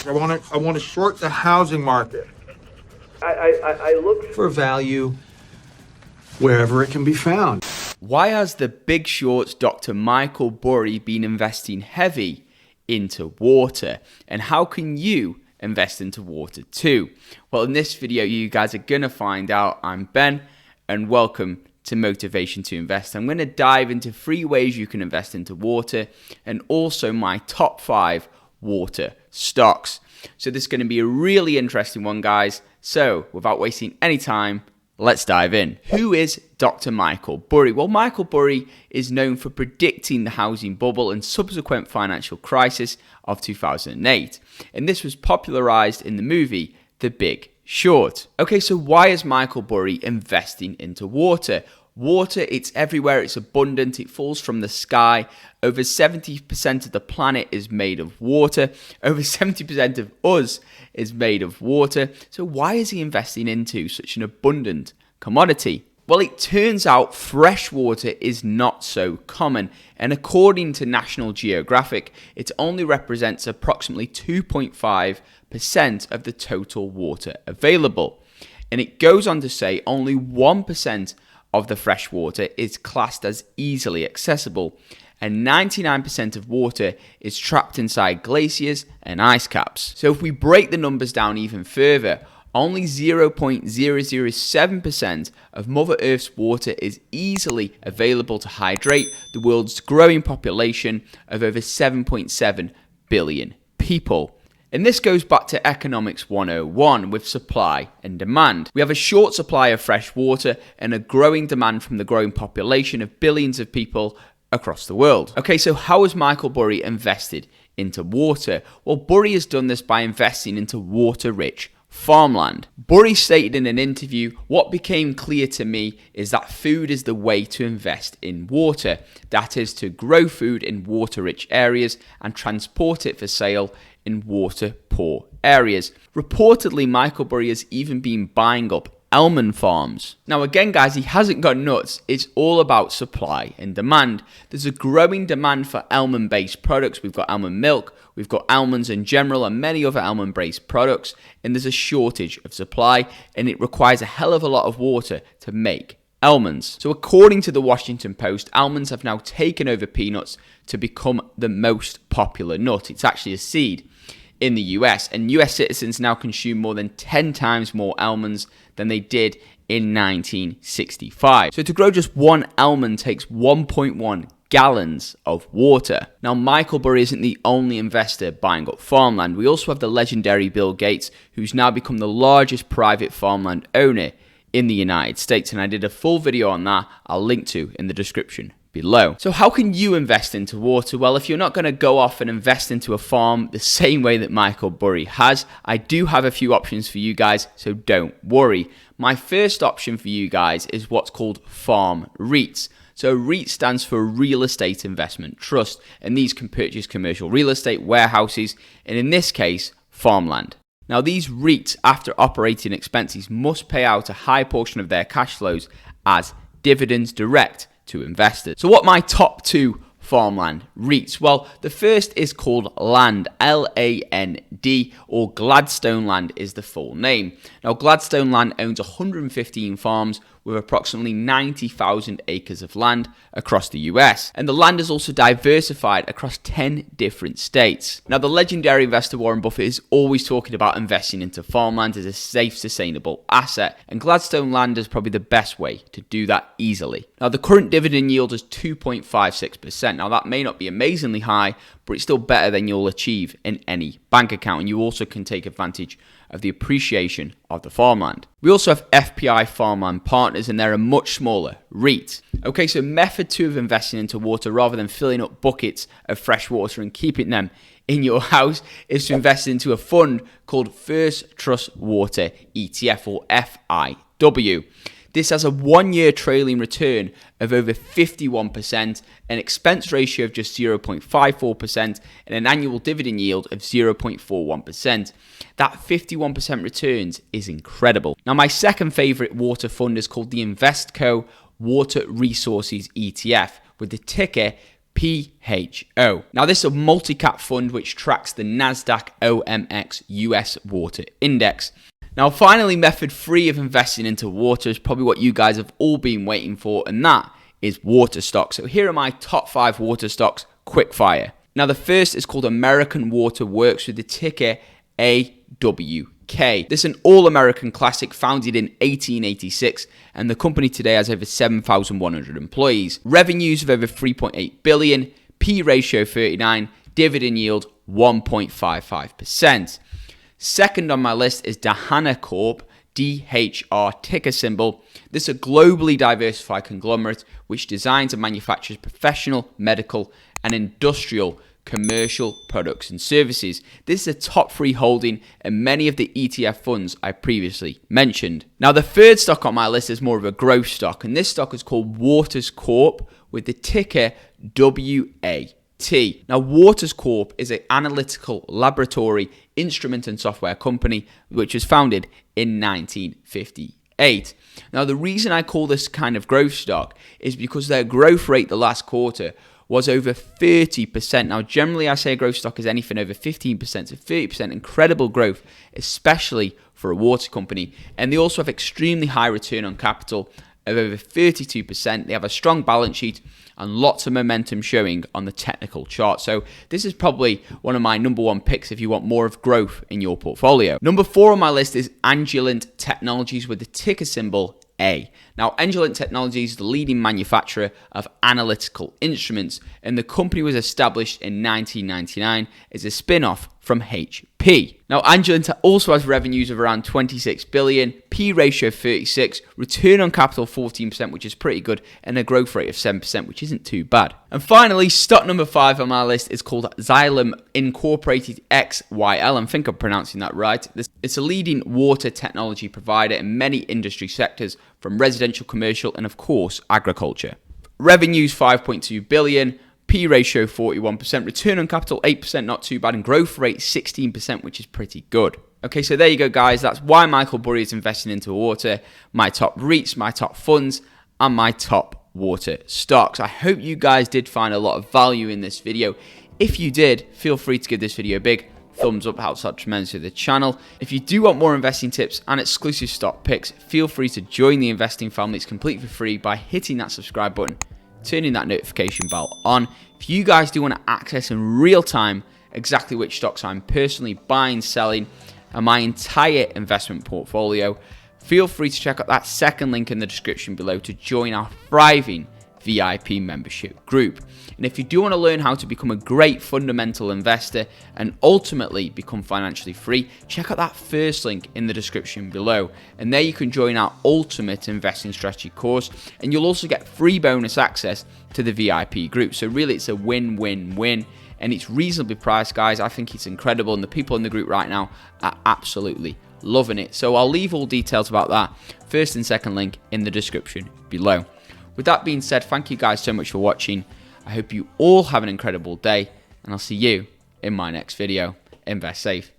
I want to short the housing market. I look For value wherever it can be found. Why has the Big Short's Dr. Michael Burry been investing heavy into water? And how can you invest into water too? Well, in this video, you guys are going to find out. I'm Ben, and welcome to Motivation to Invest. I'm going to dive into 3 ways you can invest into water and also my top 5 water stocks. So this is going to be a really interesting one, guys. So without wasting any time, let's dive in. Who is Dr. Michael Burry? Well, Michael Burry is known for predicting the housing bubble and subsequent financial crisis of 2008. And this was popularized in the movie The Big Short. Okay, so why is Michael Burry investing into water? Water, it's everywhere, it's abundant, it falls from the sky. Over 70% of the planet is made of water. Over 70% of us is made of water. So why is he investing into such an abundant commodity? Well, it turns out fresh water is not so common, and according to National Geographic, it only represents approximately 2.5% of the total water available. And it goes on to say only 1% of the fresh water is classed as easily accessible, and 99% of water is trapped inside glaciers and ice caps. So if we break the numbers down even further, only 0.007% of Mother Earth's water is easily available to hydrate the world's growing population of over 7.7 billion people. And this goes back to Economics 101 with supply and demand. We have a short supply of fresh water and a growing demand from the growing population of billions of people across the world. Okay, so how has Michael Burry invested into water? Well, Burry has done this by investing into water-rich farmland. Burry stated in an interview, "What became clear to me is that food is the way to invest in water. That is to grow food in water-rich areas and transport it for sale in water-poor areas." Reportedly, Michael Burry has even been buying up almond farms. Now again, guys, he hasn't gone nuts. It's all about supply and demand. There's a growing demand for almond-based products. We've got almond milk, we've got almonds in general, and many other almond-based products, and there's a shortage of supply, and it requires a hell of a lot of water to make almonds. So according to the Washington Post, almonds have now taken over peanuts to become the most popular nut. It's actually a seed in the US, and US citizens now consume more than 10 times more almonds than they did in 1965. So to grow just one almond takes 1.1 gallons of water. Now, Michael Burry isn't the only investor buying up farmland. We also have the legendary Bill Gates, who's now become the largest private farmland owner in the United States, and I did a full video on that I'll link to in the description below. So how can you invest into water? Well, if you're not going to go off and invest into a farm the same way that Michael Burry has, I do have a few options for you guys, so don't worry. My first option for you guys is what's called farm REITs. So REIT stands for Real Estate Investment Trust, and these can purchase commercial real estate, warehouses, and in this case, farmland. Now, these REITs, after operating expenses, must pay out a high portion of their cash flows as dividends direct to investors. So what are my top 2 farmland REITs? Well, the first is called Land, L-A-N-D, or Gladstone Land is the full name. Now, Gladstone Land owns 115 farms with approximately 90,000 acres of land across the US. And the land is also diversified across 10 different states. Now, the legendary investor Warren Buffett is always talking about investing into farmland as a safe, sustainable asset. And Gladstone Land is probably the best way to do that easily. Now, the current dividend yield is 2.56%. Now, that may not be amazingly high, but it's still better than you'll achieve in any bank account. And you also can take advantage of the appreciation of the farmland. We also have FPI Farmland Partners, and they're a much smaller REIT. Okay, so method 2 of investing into water, rather than filling up buckets of fresh water and keeping them in your house, is to invest into a fund called First Trust Water ETF, or FIW. This has a 1-year trailing return of over 51%, an expense ratio of just 0.54%, and an annual dividend yield of 0.41%. That 51% returns is incredible. Now, my second favorite water fund is called the Investco Water Resources ETF with the ticker PHO. Now, this is a multi-cap fund which tracks the NASDAQ OMX US Water Index. Now, finally, method 3 of investing into water is probably what you guys have all been waiting for, and that is water stocks. So here are my top 5 water stocks, quick fire. Now, the first is called American Water Works with the ticker AWK. This is an all-American classic founded in 1886, and the company today has over 7,100 employees. Revenues of over 3.8 billion, P ratio 39, dividend yield 1.55%. Second on my list is Danaher Corp, DHR ticker symbol. This is a globally diversified conglomerate which designs and manufactures professional, medical, and industrial commercial products and services. This is a top 3 holding in many of the ETF funds I previously mentioned. Now, the third stock on my list is more of a growth stock, and this stock is called Waters Corp with the ticker WAT. Now, Waters Corp is an analytical laboratory instrument and software company which was founded in 1958. Now, the reason I call this kind of growth stock is because their growth rate the last quarter was over 30%. Now, generally, I say a growth stock is anything over 15%, so 30% incredible growth, especially for a water company. And they also have extremely high return on capital of over 32%. They have a strong balance sheet and lots of momentum showing on the technical chart. So this is probably one of my number 1 picks if you want more of growth in your portfolio. Number 4 on my list is Agilent Technologies with the ticker symbol A. Now, Agilent Technologies is the leading manufacturer of analytical instruments, and the company was established in 1999 as a spin-off from HP. Now, Agilent also has revenues of around 26 billion, P ratio 36, return on capital 14%, which is pretty good, and a growth rate of 7%, which isn't too bad. And finally, stock number 5 on my list is called Xylem Incorporated XYL. I think I'm pronouncing that right. It's a leading water technology provider in many industry sectors, from residential, commercial, and of course, agriculture. Revenues 5.2 billion, P ratio 41%, return on capital 8%, not too bad, and growth rate 16%, which is pretty good. Okay, so there you go, guys. That's why Michael Burry is investing into water, my top REITs, my top funds, and my top water stocks. I hope you guys did find a lot of value in this video. If you did, feel free to give this video a big thumbs up, helps out tremendously the channel. If you do want more investing tips and exclusive stock picks, feel free to join the investing family. It's completely free by hitting that subscribe button, turning that notification bell on. If you guys do want to access in real time exactly which stocks I'm personally buying, selling, and my entire investment portfolio, feel free to check out that second link in the description below to join our thriving VIP membership group. And if you do want to learn how to become a great fundamental investor and ultimately become financially free, check out that first link in the description below. And there you can join our ultimate investing strategy course, and you'll also get free bonus access to the VIP group. So really, it's a win-win-win, and it's reasonably priced, guys. I think it's incredible, and the people in the group right now are absolutely loving it. So I'll leave all details about that first and second link in the description below. With that being said, thank you guys so much for watching. I hope you all have an incredible day, and I'll see you in my next video. Invest safe.